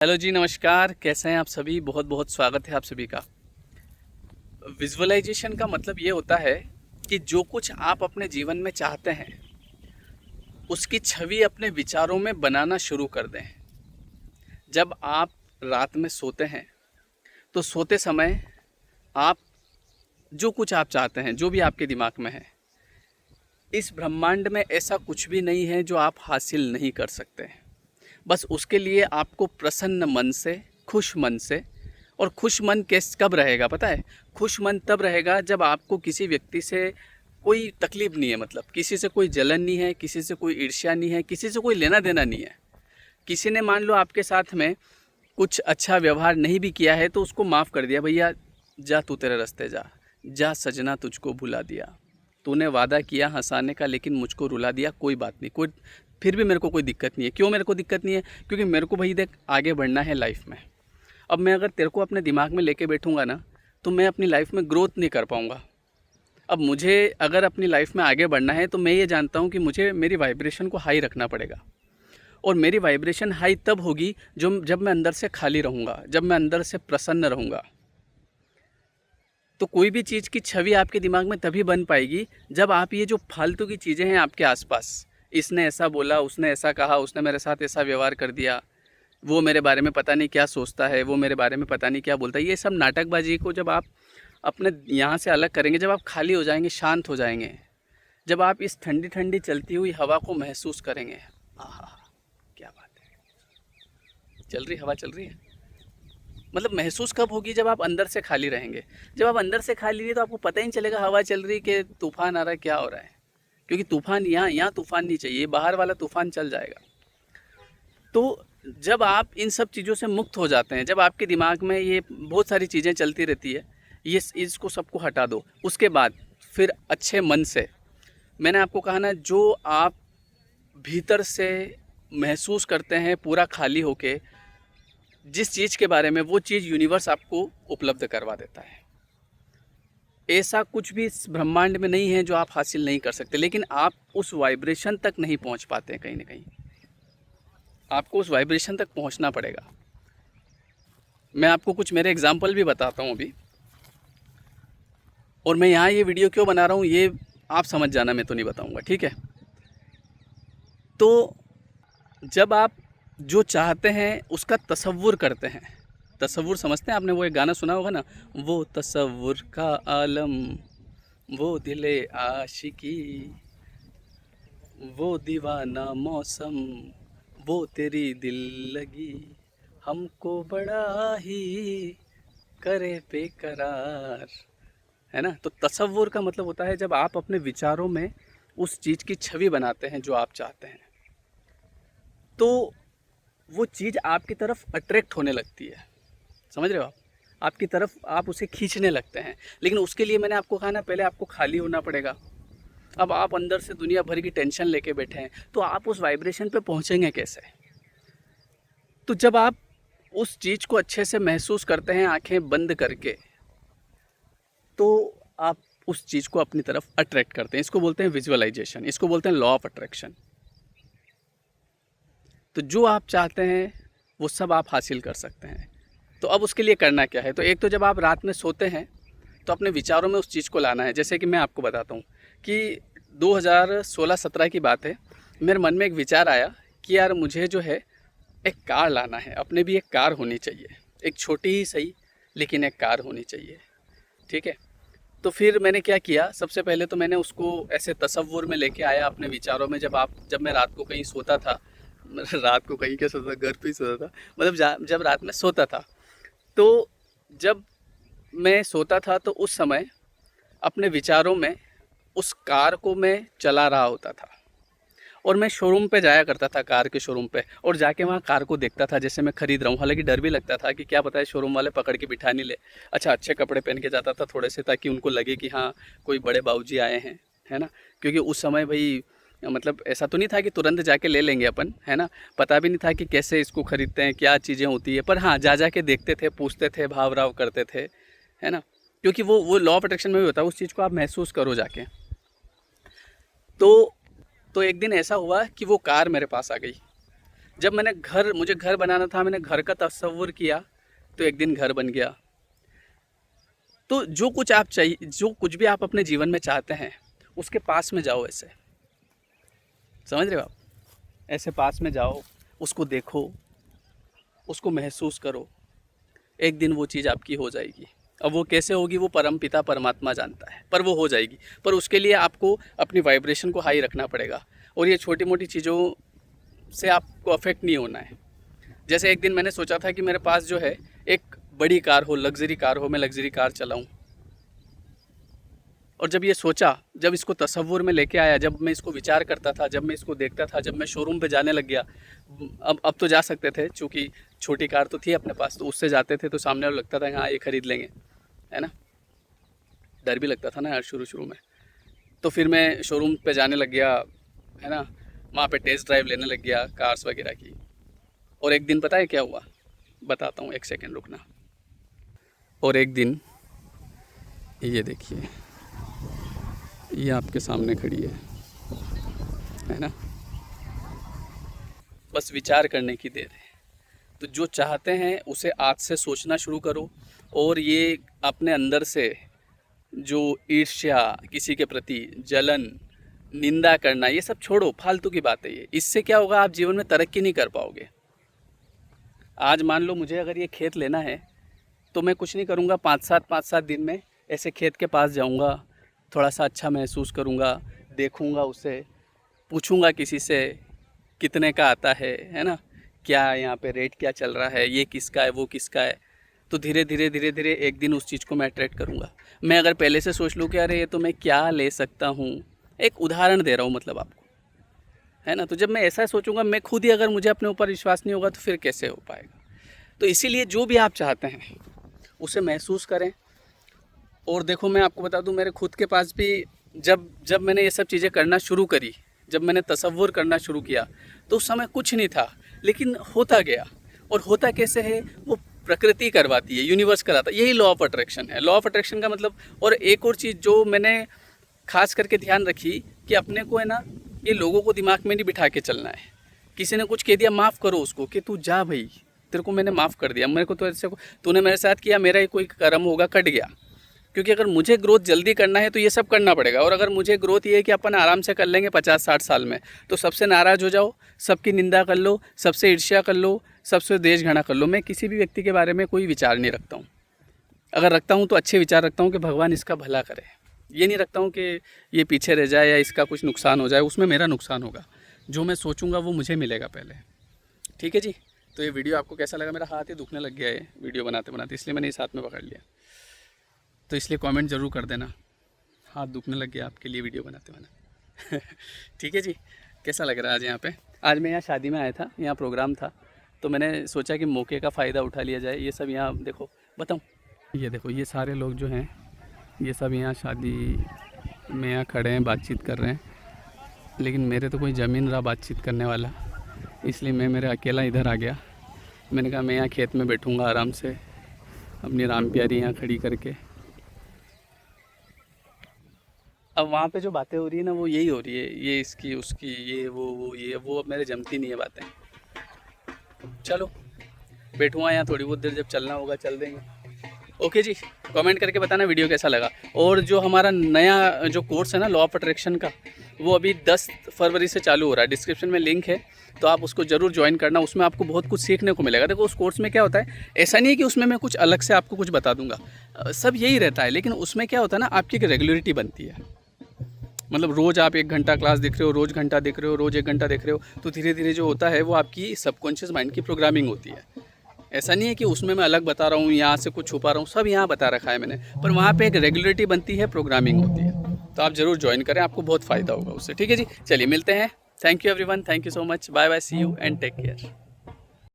Hello जी, नमस्कार। कैसे हैं आप सभी? बहुत बहुत स्वागत है आप सभी का। विजुअलाइजेशन का मतलब ये होता है कि जो कुछ आप अपने जीवन में चाहते हैं उसकी छवि अपने विचारों में बनाना शुरू कर दें। जब आप रात में सोते हैं तो सोते समय आप जो कुछ आप चाहते हैं, जो भी आपके दिमाग में है, इस ब्रह्मांड में ऐसा कुछ भी नहीं है जो आप हासिल नहीं कर सकते। बस उसके लिए आपको प्रसन्न मन से, खुश मन से, और खुश मन कैस कब रहेगा पता है? खुश मन तब रहेगा जब आपको किसी व्यक्ति से कोई तकलीफ नहीं है, मतलब किसी से कोई जलन नहीं है, किसी से कोई ईर्ष्या नहीं है, किसी से कोई लेना देना नहीं है। किसी ने मान लो आपके साथ में कुछ अच्छा व्यवहार नहीं भी किया है तो उसको माफ़ कर दिया, भैया जा तू तेरे रास्ते जा, जा सजना तुझको भुला दिया, तूने वादा किया हंसाने का लेकिन मुझको रुला दिया, कोई बात नहीं, कोई फिर भी मेरे को कोई दिक्कत नहीं है। क्यों मेरे को दिक्कत नहीं है? क्योंकि मेरे को भाई देख आगे बढ़ना है लाइफ में। अब मैं अगर तेरे को अपने दिमाग में लेके बैठूंगा ना तो मैं अपनी लाइफ में ग्रोथ नहीं कर पाऊंगा। अब मुझे अगर अपनी लाइफ में आगे बढ़ना है तो मैं ये जानता हूँ कि मुझे मेरी वाइब्रेशन को हाई रखना पड़ेगा। और मेरी वाइब्रेशन हाई तब होगी जब मैं अंदर से खाली रहूँगा, जब मैं अंदर से प्रसन्न रहूँगा। तो कोई भी चीज़ की छवि आपके दिमाग में तभी बन पाएगी जब आप ये जो फालतू की चीज़ें हैं आपके आसपास, इसने ऐसा बोला, उसने ऐसा कहा, उसने मेरे साथ ऐसा व्यवहार कर दिया, वो मेरे बारे में पता नहीं क्या सोचता है, वो मेरे बारे में पता नहीं क्या बोलता है, ये सब नाटकबाजी को जब आप अपने यहाँ से अलग करेंगे, जब आप खाली हो जाएंगे, शांत हो जाएंगे, जब आप इस ठंडी ठंडी चलती हुई हवा को महसूस करेंगे, आहा क्या बात है, चल रही हवा चल रही है, मतलब महसूस कब होगी? जब आप अंदर से खाली रहेंगे। जब आप अंदर से खाली नहीं तो आपको पता ही नहीं चलेगा हवा चल रही कि तूफान आ रहा है, क्या हो रहा है। क्योंकि तूफान यहाँ तूफान नहीं चाहिए, बाहर वाला तूफान चल जाएगा। तो जब आप इन सब चीज़ों से मुक्त हो जाते हैं, जब आपके दिमाग में ये बहुत सारी चीज़ें चलती रहती है, ये इसको सबको हटा दो। उसके बाद फिर अच्छे मन से, मैंने आपको कहा ना, जो आप भीतर से महसूस करते हैं पूरा खाली होके जिस चीज़ के बारे में, वो चीज़ यूनिवर्स आपको उपलब्ध करवा देता है। ऐसा कुछ भी इस ब्रह्मांड में नहीं है जो आप हासिल नहीं कर सकते, लेकिन आप उस वाइब्रेशन तक नहीं पहुंच पाते हैं। कहीं ना कहीं आपको उस वाइब्रेशन तक पहुंचना पड़ेगा। मैं आपको कुछ मेरे एग्जाम्पल भी बताता हूं अभी, और मैं यहाँ ये वीडियो क्यों बना रहा हूँ ये आप समझ जाना, मैं तो नहीं बताऊँगा, ठीक है? तो जब आप जो चाहते हैं उसका तसव्वुर करते हैं, तसव्वुर समझते हैं आपने? वो एक गाना सुना होगा ना, वो तसव्वुर का आलम, वो दिले आशिकी, वो दीवाना मौसम, वो तेरी दिल लगी, हमको बड़ा ही करे बेकरार, है ना? तो तसव्वुर का मतलब होता है जब आप अपने विचारों में उस चीज़ की छवि बनाते हैं जो आप चाहते हैं, तो वो चीज़ आपकी तरफ अट्रैक्ट होने लगती है। समझ रहे हो आप? आपकी तरफ आप उसे खींचने लगते हैं। लेकिन उसके लिए मैंने आपको कहा ना, पहले आपको खाली होना पड़ेगा। अब आप अंदर से दुनिया भर की टेंशन लेके बैठे हैं तो आप उस वाइब्रेशन पे पहुंचेंगे कैसे? तो जब आप उस चीज़ को अच्छे से महसूस करते हैं आंखें बंद करके, तो आप उस चीज़ को अपनी तरफ अट्रैक्ट करते हैं। इसको बोलते हैं विजुअलाइजेशन, इसको बोलते हैं लॉ ऑफ अट्रैक्शन। तो जो आप चाहते हैं वो सब आप हासिल कर सकते हैं। तो अब उसके लिए करना क्या है? तो एक तो जब आप रात में सोते हैं तो अपने विचारों में उस चीज़ को लाना है। जैसे कि मैं आपको बताता हूँ कि 2016-17 की बात है, मेरे मन में एक विचार आया कि यार मुझे जो है एक कार लाना है, अपने भी एक कार होनी चाहिए, एक छोटी ही सही लेकिन एक कार होनी चाहिए, ठीक है? तो फिर मैंने क्या किया, सबसे पहले तो मैंने उसको ऐसे तसव्वुर में लेके आया अपने विचारों में। जब मैं रात को कहीं सोता था, रात को कहीं क्या सोता, घर पे ही सोता था, मतलब जब रात में सोता था, तो जब मैं सोता था तो उस समय अपने विचारों में उस कार को मैं चला रहा होता था, और मैं शोरूम पे जाया करता था, कार के शोरूम पे, और जाके वहाँ कार को देखता था जैसे मैं खरीद रहा हूँ। हालांकि डर भी लगता था कि क्या पता है शोरूम वाले पकड़ के बिठा नहीं ले। अच्छा, अच्छे कपड़े पहन के जाता था थोड़े से, ताकि उनको लगे कि हाँ कोई बड़े बाबूजी आए हैं, है ना? क्योंकि उस समय भाई मतलब ऐसा तो नहीं था कि तुरंत जाके ले लेंगे अपन, है ना? पता भी नहीं था कि कैसे इसको खरीदते हैं, क्या चीज़ें होती है, पर हाँ जा के देखते थे, पूछते थे, भाव राव करते थे, है ना? क्योंकि वो लॉ ऑफ अट्रैक्शन में भी होता है, उस चीज़ को आप महसूस करो जाके। तो एक दिन ऐसा हुआ कि वो कार मेरे पास आ गई। जब मुझे घर बनाना था, मैंने घर का तसव्वुर किया तो एक दिन घर बन गया। तो जो कुछ भी आप अपने जीवन में चाहते हैं उसके पास में जाओ, ऐसे समझ रहे हो आप, ऐसे पास में जाओ, उसको देखो, उसको महसूस करो, एक दिन वो चीज़ आपकी हो जाएगी। अब वो कैसे होगी वो परमपिता परमात्मा जानता है, पर वो हो जाएगी। पर उसके लिए आपको अपनी वाइब्रेशन को हाई रखना पड़ेगा और ये छोटी मोटी चीज़ों से आपको अफेक्ट नहीं होना है। जैसे एक दिन मैंने सोचा था कि मेरे पास जो है एक बड़ी कार हो, लग्जरी कार हो, मैं लग्जरी कार चलाऊं। और जब ये सोचा, जब इसको तसव्वुर में लेके आया, जब मैं इसको विचार करता था, जब मैं इसको देखता था, जब मैं शोरूम पे जाने लग गया, अब तो जा सकते थे क्योंकि छोटी कार तो थी अपने पास, तो उससे जाते थे तो सामने वाला लगता था हाँ ये खरीद लेंगे, है ना। डर भी लगता था ना यार शुरू में। तो फिर मैं शोरूम पे जाने लग गया, है ना, वहाँ पे टेस्ट ड्राइव लेने लग गया कार्स वगैरह की। और एक दिन पता है क्या हुआ, बताता हूँ, एक सेकेंड रुकना। और एक दिन ये देखिए, ये आपके सामने खड़ी है ना। बस विचार करने की देर है। तो जो चाहते हैं उसे आज से सोचना शुरू करो, और ये अपने अंदर से जो ईर्ष्या, किसी के प्रति जलन, निंदा करना, ये सब छोड़ो, फालतू की बात है ये। इससे क्या होगा, आप जीवन में तरक्की नहीं कर पाओगे। आज मान लो मुझे अगर ये खेत लेना है तो मैं कुछ नहीं करूँगा, 5-7 दिन में ऐसे खेत के पास जाऊँगा, थोड़ा सा अच्छा महसूस करूँगा, देखूँगा उसे, पूछूँगा किसी से कितने का आता है ना, क्या यहाँ पे रेट क्या चल रहा है, ये किसका है, वो किसका है। तो धीरे धीरे एक दिन उस चीज़ को मैं अट्रैक्ट करूँगा। मैं अगर पहले से सोच लूँ कि अरे ये तो मैं क्या ले सकता हूँ, एक उदाहरण दे रहा हूँ मतलब आपको, है ना। तो जब मैं ऐसा सोचूंगा, मैं खुद ही अगर मुझे अपने ऊपर विश्वास नहीं होगा तो फिर कैसे हो पाएगा। तो इसीलिए जो भी आप चाहते हैं उसे महसूस करें। और देखो मैं आपको बता दूं, मेरे खुद के पास भी जब मैंने ये सब चीज़ें करना शुरू करी, जब मैंने तसव्वुर करना शुरू किया, तो उस समय कुछ नहीं था, लेकिन होता गया। और होता कैसे है, वो प्रकृति करवाती है, यूनिवर्स कराता है। यही लॉ ऑफ अट्रैक्शन है। लॉ ऑफ अट्रैक्शन का मतलब, और एक और चीज़ जो मैंने खास करके ध्यान रखी कि अपने को है ना, ये लोगों को दिमाग में नहीं बिठा के चलना है। किसी ने कुछ कह दिया, माफ़ करो उसको कि तू जा भाई, तेरे को मैंने माफ़ कर दिया, मेरे को तो ऐसे तूने मेरे साथ किया, मेरा ही कोई कर्म होगा, कट गया। क्योंकि अगर मुझे ग्रोथ जल्दी करना है तो ये सब करना पड़ेगा। और अगर मुझे ग्रोथ ये है कि अपन आराम से कर लेंगे 50-60 साल में, तो सबसे नाराज़ हो जाओ, सबकी निंदा कर लो, सबसे ईर्ष्या कर लो, सबसे देश घृणा कर लो। मैं किसी भी व्यक्ति के बारे में कोई विचार नहीं रखता हूँ। अगर रखता हूँ तो अच्छे विचार रखता हूँ कि भगवान इसका भला करे। ये नहीं रखता हूँ कि ये पीछे रह जाए या इसका कुछ नुकसान हो जाए, उसमें मेरा नुकसान होगा। जो मैं सोचूंगा वो मुझे मिलेगा पहले। ठीक है जी। तो ये वीडियो आपको कैसा लगा? मेरा हाथ ही दुखने लग गया है वीडियो बनाते बनाते, इसलिए मैंने इस हाथ में पकड़ लिया। तो इसलिए कमेंट ज़रूर कर देना, हाथ दुखने लग गया आपके लिए वीडियो बनाते बनाते। ठीक है जी। कैसा लग रहा है आज यहाँ पे? आज मैं यहाँ शादी में आया था, यहाँ प्रोग्राम था, तो मैंने सोचा कि मौके का फ़ायदा उठा लिया जाए। ये सब यहाँ देखो, बताऊँ, ये देखो, ये सारे लोग जो हैं, ये सब यहाँ शादी में यहाँ खड़े हैं, बातचीत कर रहे हैं। लेकिन मेरे तो कोई ज़मीन रहा बातचीत करने वाला, इसलिए मैं मेरे अकेला इधर आ गया। मैंने कहा मैं यहाँ खेत में बैठूँगा आराम से, अपनी राम प्यारी यहाँ खड़ी करके। अब वहाँ पे जो बातें हो रही है ना, वो यही हो रही है, ये इसकी उसकी, ये वो अब मेरे जमती नहीं है बातें। चलो बैठूँगा यहाँ थोड़ी बहुत देर, जब चलना होगा चल देंगे। ओके जी। कमेंट करके बताना वीडियो कैसा लगा। और जो हमारा नया जो कोर्स है ना लॉ ऑफ अट्रैक्शन का, वो अभी 10 फरवरी से चालू हो रहा है। डिस्क्रिप्शन में लिंक है, तो आप उसको ज़रूर ज्वाइन करना। उसमें आपको बहुत कुछ सीखने को मिलेगा। देखो उस कोर्स में क्या होता है, ऐसा नहीं है कि उसमें मैं कुछ अलग से आपको कुछ बता दूंगा, सब यही रहता है। लेकिन उसमें क्या होता है ना, आपकी एक रेगुलरिटी बनती है। मतलब रोज़ आप 1 घंटा क्लास देख रहे हो, रोज़ घंटा देख रहे हो, रोज़ 1 घंटा देख रहे हो, तो धीरे धीरे जो होता है वो आपकी सबकॉन्शियस माइंड की प्रोग्रामिंग होती है। ऐसा नहीं है कि उसमें मैं अलग बता रहा हूँ, यहाँ से कुछ छुपा रहा हूँ, सब यहाँ बता रखा है मैंने। पर वहाँ पे एक रेगुलरिटी बनती है, प्रोग्रामिंग होती है। तो आप ज़रूर ज्वाइन करें, आपको बहुत फ़ायदा होगा उससे। ठीक है जी। चलिए मिलते हैं। Thank you everyone, thank you so much, bye bye, see you and take care.